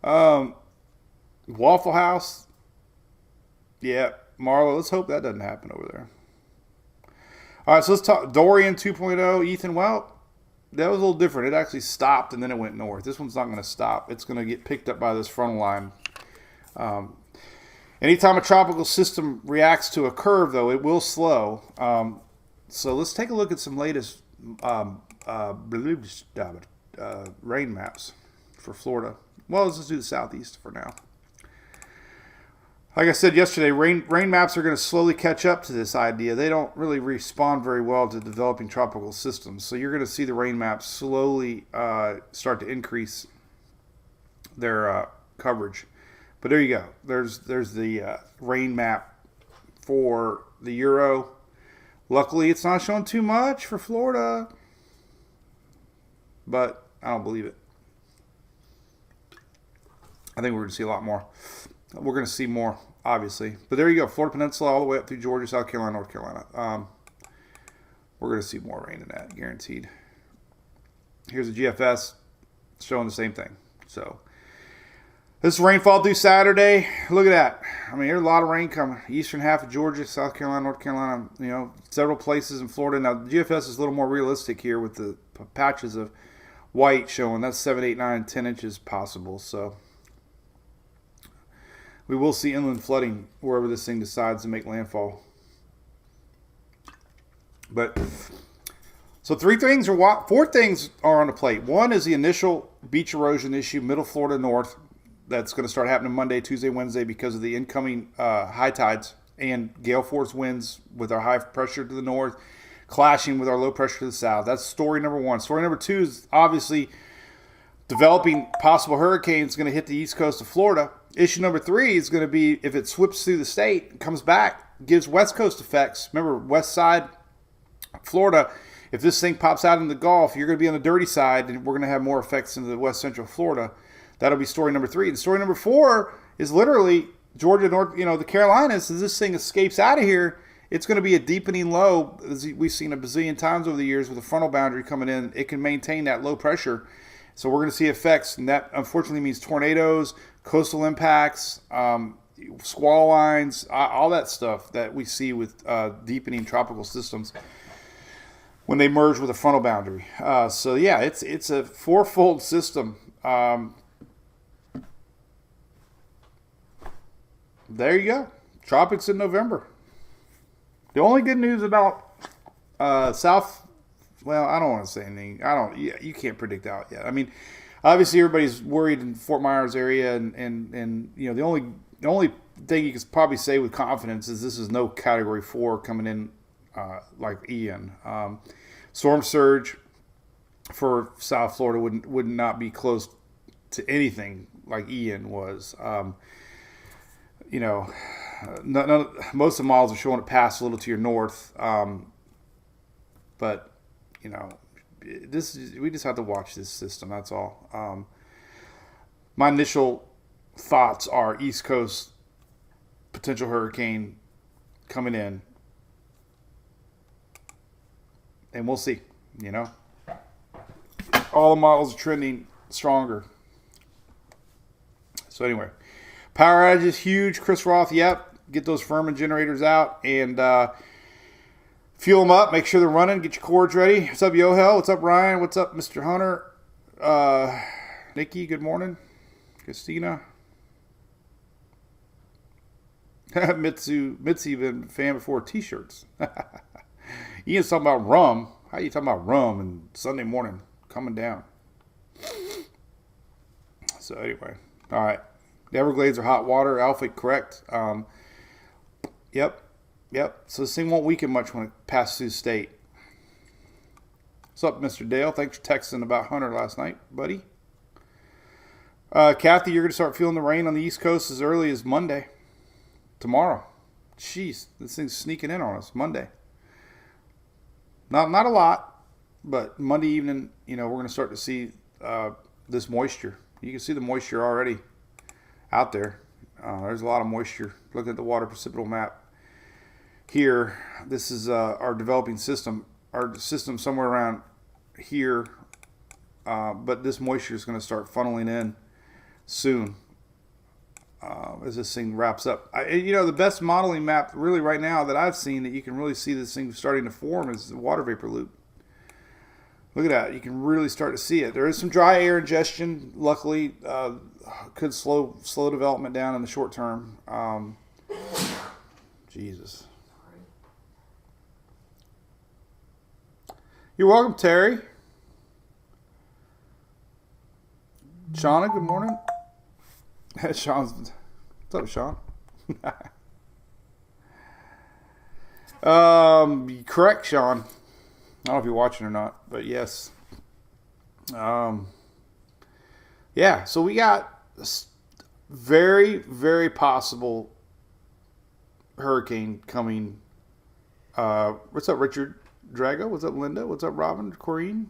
that. Waffle House. Yeah, Marlo. Let's hope that doesn't happen over there. All right, so let's talk Dorian 2.0. Ethan, well, that was a little different. It actually stopped and then it went north. This one's not going to stop. It's going to get picked up by this frontal line. Anytime a tropical system reacts to a curve, though, it will slow. So let's take a look at some latest rain maps for Florida. Well, let's just do the southeast for now. Like I said yesterday, rain maps are going to slowly catch up to this idea. They don't really respond very well to developing tropical systems. So you're going to see the rain maps slowly start to increase their coverage. But there you go. There's the rain map for the Euro. Luckily, it's not showing too much for Florida. But I don't believe it. I think we're going to see a lot more. We're going to see more, obviously. But there you go. Florida Peninsula all the way up through Georgia, South Carolina, North Carolina. We're going to see more rain than that, guaranteed. Here's a GFS showing the same thing. So This rainfall through Saturday. Look at that. I mean, there's a lot of rain coming. Eastern half of Georgia, South Carolina, North Carolina, several places in Florida. Now, the GFS is a little more realistic here with the patches of white showing. That's 7, 8, 9, 10 inches possible. So we will see inland flooding wherever this thing decides to make landfall. But so four things are on the plate. One is the initial beach erosion issue, middle Florida north. That's going to start happening Monday, Tuesday, Wednesday because of the incoming high tides and gale force winds with our high pressure to the north clashing with our low pressure to the south. That's story number one. Story number two is obviously developing possible hurricanes going to hit the east coast of Florida. Issue number three is going to be if it sweeps through the state, comes back, gives west coast effects. Remember, west side Florida, if this thing pops out in the Gulf, you're going to be on the dirty side, and we're going to have more effects into the west central Florida. That'll be story number three. And story number four is literally Georgia, North, the Carolinas. As this thing escapes out of here, it's going to be a deepening low. As we've seen a bazillion times over the years with a frontal boundary coming in. It can maintain that low pressure. So we're going to see effects, and that unfortunately means tornadoes, coastal impacts, squall lines, all that stuff that we see with deepening tropical systems when they merge with a frontal boundary. So yeah, it's a fourfold system. There you go. Tropics in November. The only good news about South, well, I don't want to say anything. You can't predict out yet. I mean, obviously everybody's worried in Fort Myers area, and the only thing you can probably say with confidence is this is no Category 4 coming in like Ian. Storm surge for South Florida would not be close to anything like Ian was. Most of the models are showing it pass a little to your north, but we just have to watch this system. That's all. My initial thoughts are East Coast potential hurricane coming in, and we'll see. All the models are trending stronger. So anyway. Power outages huge. Chris Roth, yep. Get those Furman generators out and fuel them up. Make sure they're running. Get your cords ready. What's up, Yohel? What's up, Ryan? What's up, Mr. Hunter? Nikki, good morning. Christina. Mitzi been a fan before T-shirts. Ian's talking about rum. How are you talking about rum and Sunday morning coming down? So anyway, all right. The Everglades are hot water. Alpha, correct. Yep. So this thing won't weaken much when it passes through the state. What's up, Mr. Dale? Thanks for texting about Hunter last night, buddy. Kathy, you're going to start feeling the rain on the East Coast as early as Monday. Tomorrow. Jeez, this thing's sneaking in on us. Monday. Not a lot, but Monday evening, we're going to start to see this moisture. You can see the moisture already out there. There's a lot of moisture. Looking at the water precipitable map here, this is our developing system. Our system somewhere around here, but this moisture is going to start funneling in soon as this thing wraps up. The best modeling map really right now that I've seen that you can really see this thing starting to form is the water vapor loop. Look at that. You can really start to see it. There is some dry air ingestion. Luckily, could slow development down in the short term. Jesus. You're welcome, Terry. Shauna, good morning. Sean's, what's up, Sean? Correct, Sean. I don't know if you're watching or not, but yes. Yeah, so we got very, very possible hurricane coming. What's up, Richard Drago? What's up, Linda? What's up, Robin? Corrine?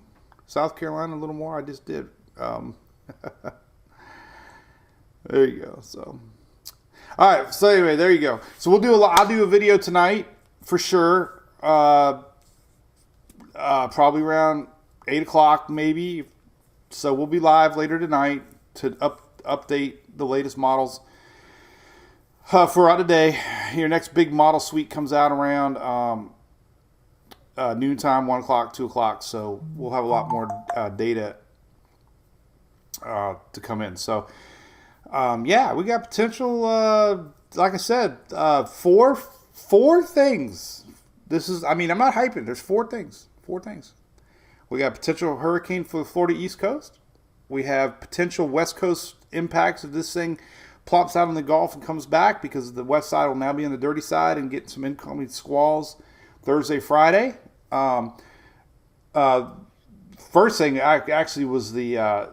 South Carolina, a little more. I just did. There you go. So, all right. So anyway, there you go. So I'll do a video tonight for sure. Probably around 8 o'clock, maybe. So we'll be live later tonight to update the latest models throughout the day. Your next big model suite comes out around noontime, 1 o'clock, 2 o'clock. So we'll have a lot more data to come in. So yeah, we got potential. Like I said, four things. I'm not hyping. There's four things. We got potential hurricane for the Florida East Coast. We have potential West Coast impacts if this thing plops out in the Gulf and comes back, because the west side will now be on the dirty side and get some incoming squalls Thursday, Friday. First thing actually was the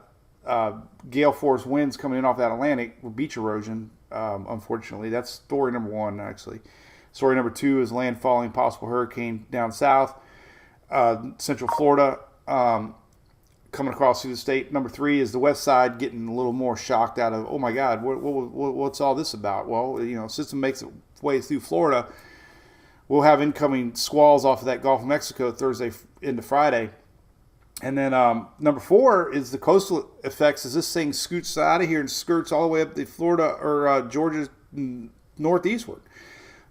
gale force winds coming in off that Atlantic with beach erosion. Unfortunately, that's story number one, actually. Story number two is landfalling possible hurricane down south, central Florida, coming across through the state. Number three is the west side getting a little more shocked out of, oh my God, what's all this about? Well, system makes its way through Florida. We'll have incoming squalls off of that Gulf of Mexico Thursday into Friday. And then number four is the coastal effects as this thing scoots out of here and skirts all the way up the Florida or Georgia northeastward.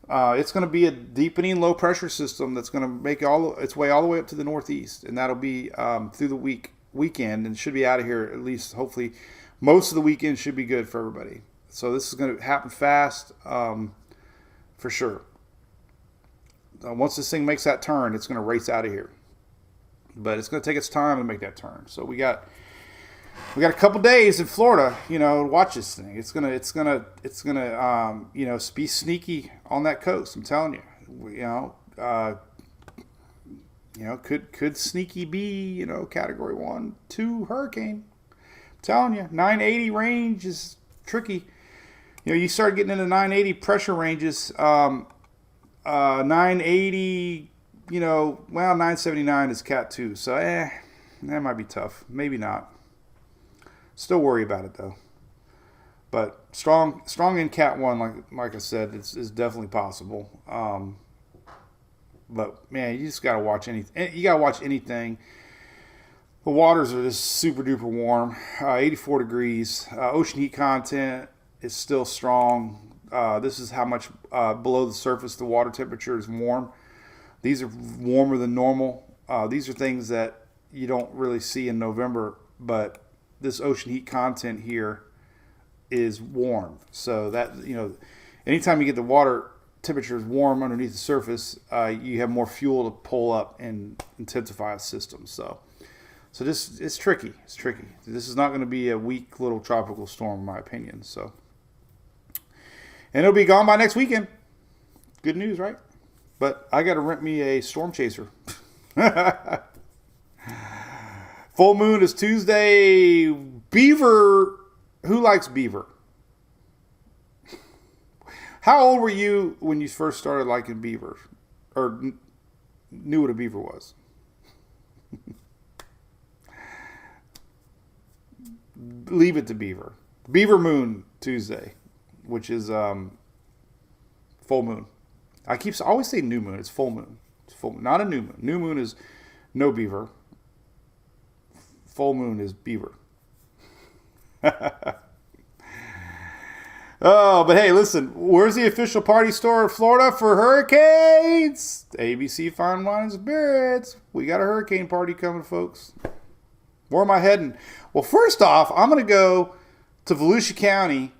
It's going to be a deepening low pressure system that's going to make its way all the way up to the northeast, and that'll be through the weekend, and should be out of here at least. Hopefully, most of the weekend should be good for everybody. So this is going to happen fast, for sure. Once this thing makes that turn, it's going to race out of here. But it's going to take its time to make that turn. So we got a couple days in Florida, to watch this thing. It's gonna be sneaky on that coast. I'm telling you, could sneaky be, category 1, 2 hurricane. I'm telling you, 980 range is tricky. You start getting into 980 pressure ranges. 980. 979 is Cat 2, so that might be tough. Maybe not. Still worry about it though. But strong in Cat 1, like I said, is definitely possible. But man, you just gotta watch anything. You gotta watch anything. The waters are just super duper warm, 84 degrees. Ocean heat content is still strong. This is how much below the surface the water temperature is warm. These are warmer than normal. These are things that you don't really see in November, but this ocean heat content here is warm. So that, anytime you get the water temperatures warm underneath the surface, you have more fuel to pull up and intensify a system. So this it's tricky. It's tricky. This is not going to be a weak little tropical storm, in my opinion. So, and it'll be gone by next weekend. Good news, right? But I got to rent me a storm chaser. Full moon is Tuesday. Beaver. Who likes beaver? How old were you when you first started liking beaver? Or knew what a beaver was? Leave it to beaver. Beaver moon Tuesday, which is full moon. I always say new moon. It's full moon. It's full moon, not a new moon. New moon is no beaver. Full moon is beaver. Oh, but hey, listen. Where's the official party store in Florida for hurricanes? ABC Fine Wine and Spirits. We got a hurricane party coming, folks. Where am I heading? Well, first off, I'm going to go to Volusia County,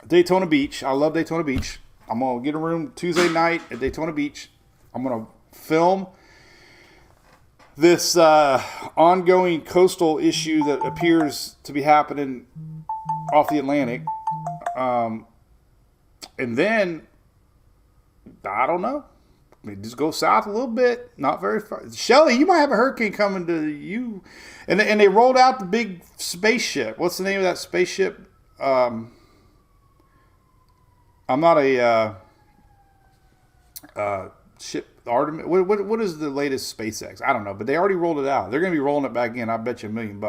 Daytona Beach. I love Daytona Beach. I'm going to get a room Tuesday night at Daytona Beach. I'm going to film this ongoing coastal issue that appears to be happening off the Atlantic. And then, I don't know. Maybe just go south a little bit. Not very far. Shelly, you might have a hurricane coming to you. And they rolled out the big spaceship. What's the name of that spaceship? I'm not a ship. Artemis. What is the latest SpaceX? I don't know, but they already rolled it out. They're going to be rolling it back in. I bet you $1 million.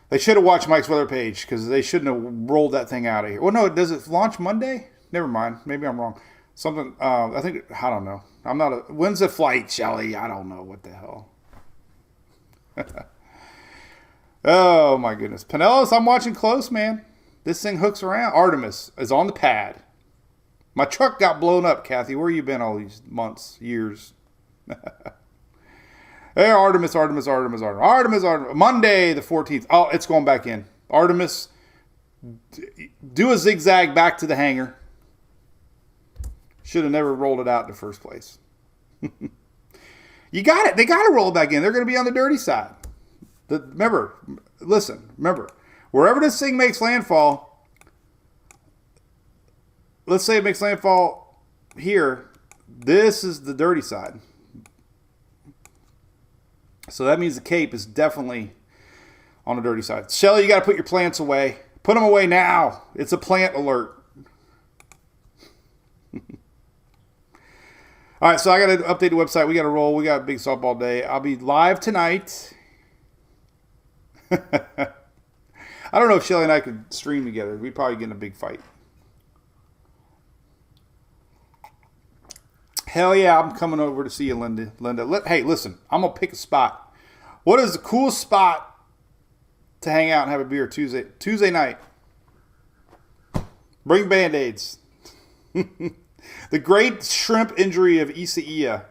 They should have watched Mike's weather page because they shouldn't have rolled that thing out of here. Well, no, does it launch Monday? Never mind. Maybe I'm wrong. Something. I don't know. I'm not a. When's the flight, Shelly? I don't know what the hell. Oh my goodness. Pinellas, I'm watching close, man. This thing hooks around. Artemis is on the pad. My truck got blown up, Kathy. Where you been all these months, years? Hey, Artemis. Monday the 14th. Oh, it's going back in. Artemis, do a zigzag back to the hangar. Should have never rolled it out in the first place. You got it. They got to roll it back in. They're going to be on the dirty side. Remember, wherever this thing makes landfall, let's say it makes landfall here, this is the dirty side. So that means the Cape is definitely on the dirty side. Shelly, you got to put your plants away. Put them away now. It's a plant alert. All right, so I got to update the website. We got to roll. We got a big softball day. I'll be live tonight. I don't know if Shelly and I could stream together. We'd probably get in a big fight. Hell yeah, I'm coming over to see you, Linda. Hey, listen, I'm going to pick a spot. What is the coolest spot to hang out and have a beer Tuesday night? Bring Band-Aids. The great shrimp injury of Isaiah.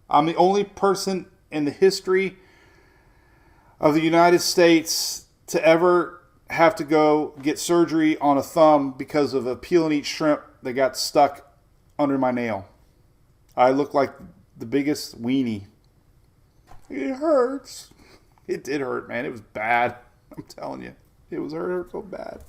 I'm the only person in the history of the United States to ever have to go get surgery on a thumb because of a peel and eat shrimp that got stuck under my nail. I look like the biggest weenie. It hurts. It did hurt, man. It was bad. I'm telling you. It hurt so bad.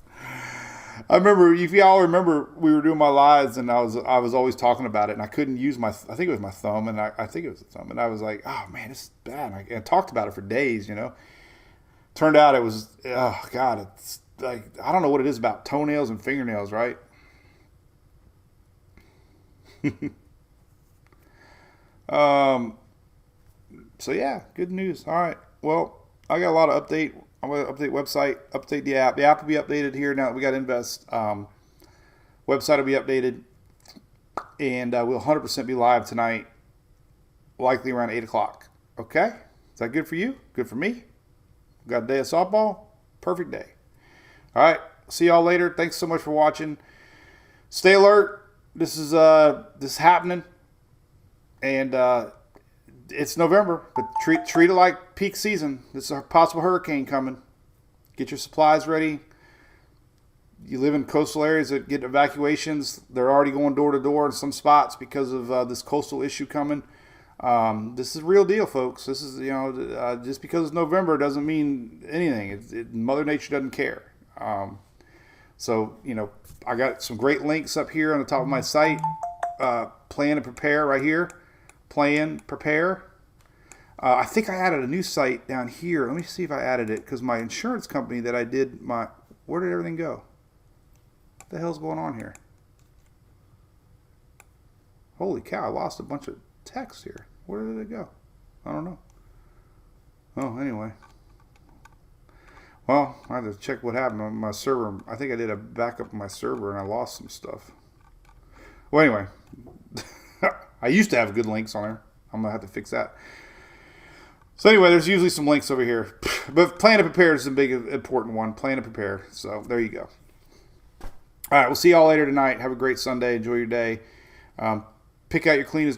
I remember, if y'all remember, we were doing my lives and I was always talking about it and I couldn't use I think it was my thumb and I think it was the thumb and I was like, oh man, this is bad. And I talked about it for days, you know. Turned out it was, oh God, it's like, I don't know what it is about toenails and fingernails, right? So yeah, good news. All right. Well, I got a lot of update. I'm going to update website, update the app. The app will be updated here now that we got Invest. Website will be updated. And we'll 100% be live tonight, likely around 8 o'clock. Okay? Is that good for you? Good for me? Got a day of softball? Perfect day. All right. See y'all later. Thanks so much for watching. Stay alert. This is happening. And it's November, but treat it like peak season. There's a possible hurricane coming. Get your supplies ready. You live in coastal areas that get evacuations. They're already going door to door in some spots because of this coastal issue coming. This is a real deal, folks. This is, just because it's November doesn't mean anything. Mother Nature doesn't care. So, I got some great links up here on the top of my site. Plan and prepare right here. Plan, prepare. I think I added a new site down here. Let me see if I added it because my insurance company that I did where did everything go? What the hell's going on here? Holy cow, I lost a bunch of text here. Where did it go? I don't know. Oh, anyway. Well, I have to check what happened on my server. I think I did a backup of my server and I lost some stuff. Well, anyway. I used to have good links on there. I'm going to have to fix that. So anyway, there's usually some links over here. But plan to prepare is a big, important one. Plan to prepare. So there you go. All right, we'll see y'all later tonight. Have a great Sunday. Enjoy your day. Pick out your cleanest